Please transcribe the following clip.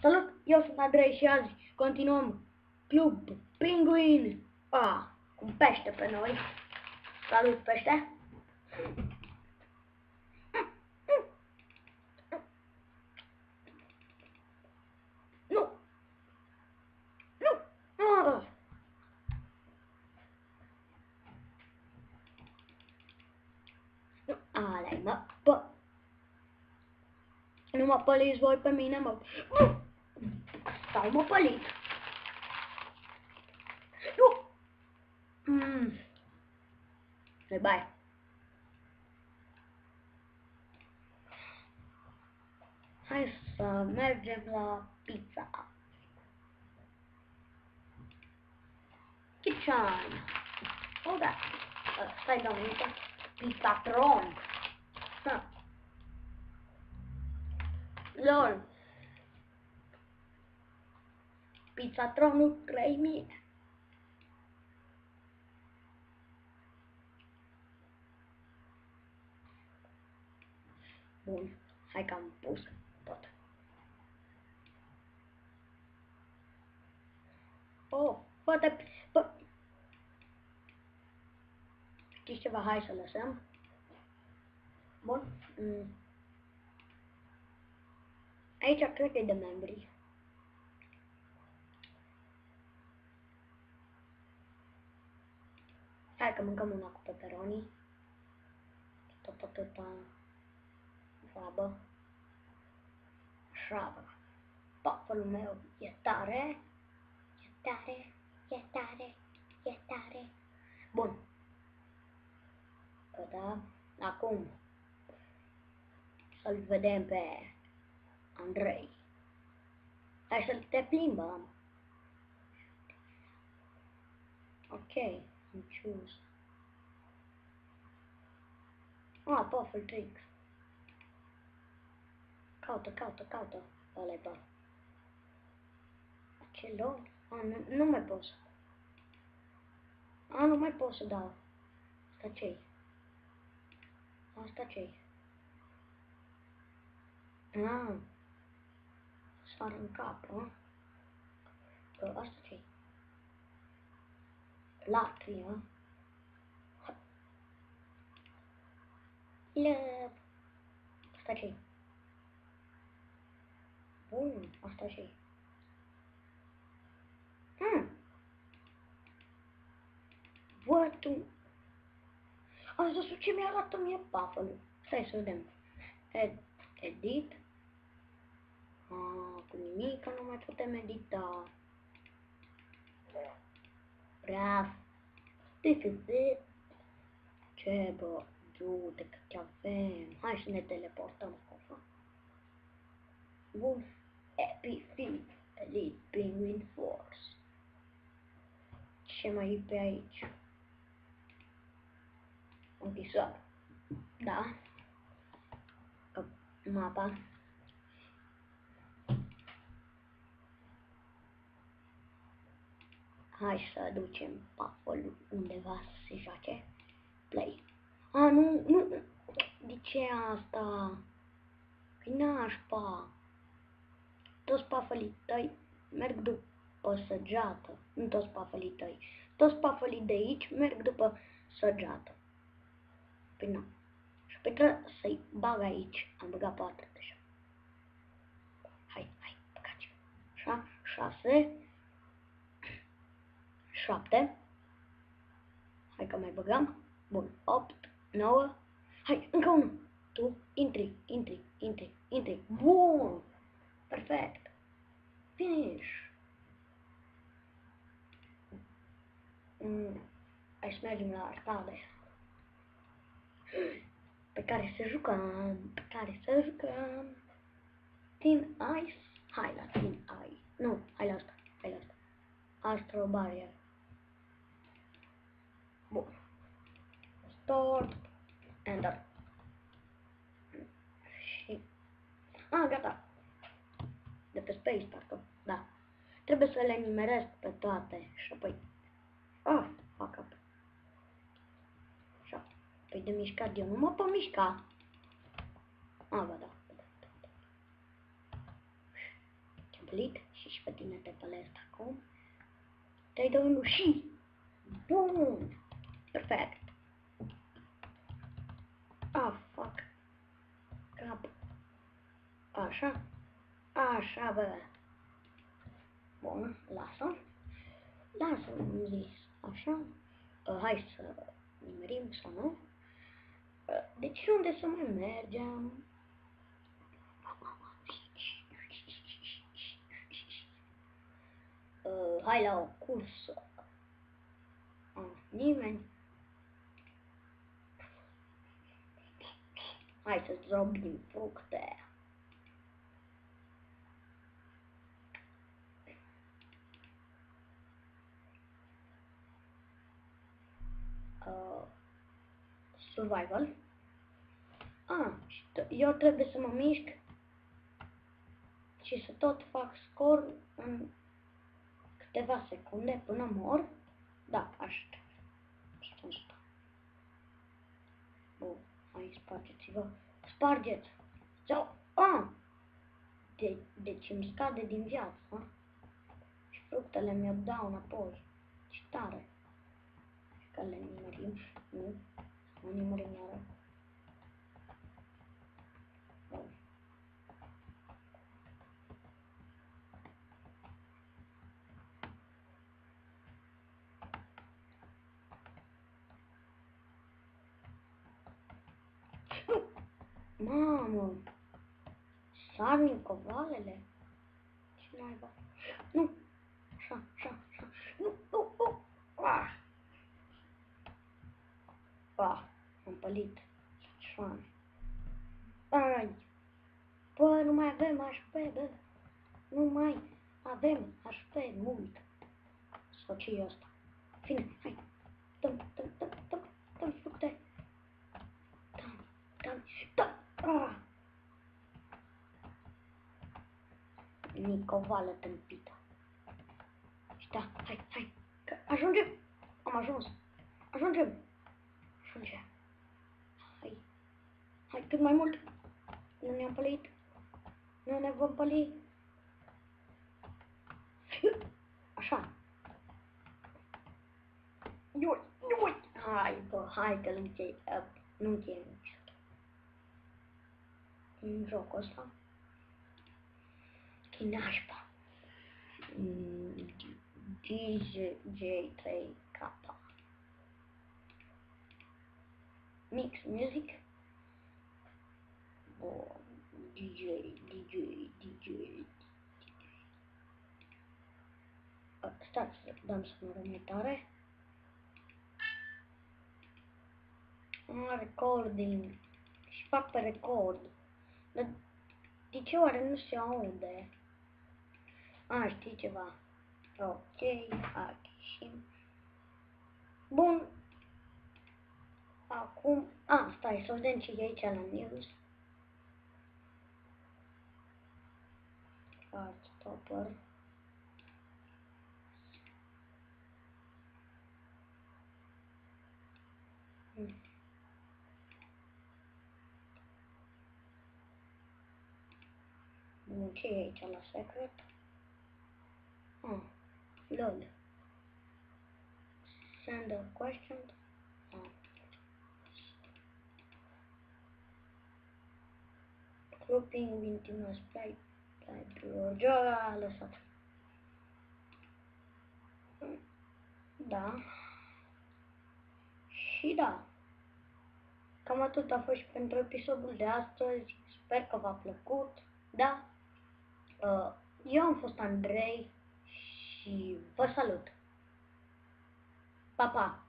Salut, eu sunt Andrei și azi continuăm Club Penguin. Cu pește pe noi. Salut, pește. Nu. Nu. Nu. Alea, mă. Nu mă păliți voi pe mine, mă. Sau mă păliți. Nu. Bye. Hai să mergem la pizza. Kitchen. Oh, da. Stai, domnule. Pizzatron. LOL. Pizzatronul 3000. Bun, hai că am pus tot. Bă. Știți ceva? Hai să lăsăm. Bun. Aici cred că e de membri. Hai că mâncăm una cu pepperoni. Tot fabă. Șabă. Papălul meu e tare. E tare. Bun. Da. Acum să-l vedem pe Andrei. Hai să te plimbăm. Ok, am choose. Puffle Tricks. Caută. Ăla-i bă. Ce lor? Nu mai pot să. Nu mai pot să dau. Asta ce-i? Asta ce-i? Sar în cap, asta ce-i? Latria. Love. Asta ce-i? Bun, asta ce-i? Bă, tu... Asta ce mi-arată mie Puffle-ul. Stai să vedem. Edit. Cu nimic, că nu mai putem edita. Braf. Ce bă, du-te că te avem. Hai să ne teleportăm acolo. Bun. Epic Feet Elite Penguin Force. Ce mai e pe aici? Închisoare. Da. Mapa. Hai să ducem Puffle undeva să se joace. Play. Nu. De ce asta? Că nașpa. Toți Puffle-ii tăi merg după săgeată. Nu toți Puffle-ii tăi. Toți Puffle-ii de aici merg după săgeată. Păi nu. Și pe trebuie să-i bag aici. Am băgat 4 deja. Hai, băgați-vă. 6. 7. Hai că mai băgăm. Bun, 8, 9. Hai, încă unul. Tu, intri. Bun. Perfect. Finish. Hai să mergem la arcade. Pe care să jucăm. Thin Ice. Hai la Thin Ice. Nu, hai la asta. Astro Barrier. Bun. Start. Enter. Și... gata. De pe Space, parcă. Da. Trebuie să le nimeresc pe toate. Și apoi... fuck up. Așa. Păi de mișcat eu nu mă pot mișca. Ba da. pălit și pe tine te pălesc acum. 3, 2, 1 și... Bun! Perfect! Ah, fuck! Cap! Așa! Așa, bă! Bun, lasă! Lasă-mi zis! Așa! Hai să nimerim sau nu? Deci unde să mai mergem? Hai la o cursă. Nimeni. Hai să zdrobim fructe. Survival. Eu trebuie să mă mișc și să tot fac scor în câteva secunde până mor. Da, așa. Asta. Bun, hai spargeți-vă. Spargeți! Sau, deci îmi scade din viață. Și fructele mi-o dau înapoi. Ce tare. Că le nimerim. Nu, nu nimerim iară. Bun. Mamă! Sar covalele? Ce naiba? Nu! Așa. Nu! Am pălit. Șoane. Ai! Bă, nu mai avem HP, bă! Nu mai avem HP mult. Sau ce e asta? Fine, hai! Dăm fructe! Dăm! Nicovală tâmpită. Și da, hai! Ajungem! Am ajuns! Ajungem! Hai, cât mai mult! Nu ne-am pălit! Nu ne vom păli! Așa! Nu! Hai, bă, hai că nu încheiem niciodată. În jocul ăsta. Chinașpa. DJ3K. Mix music. Bun. DJ. Stați să dăm sonorul mai tare. Recording. Și fac pe record. Dar de ce oare nu se aude? Știi ceva. Ok, aici. Bun. Acum, stai, să vedem ce e aici la news. Stopper. Bun, ce e aici la secret? Load. Send a question. Grouping 21 sprite. A lăsat. Da. Și da. Cam atât a fost și pentru episodul de astăzi. Sper că v-a plăcut. Da. Eu am fost Andrei și vă salut. Pa, pa!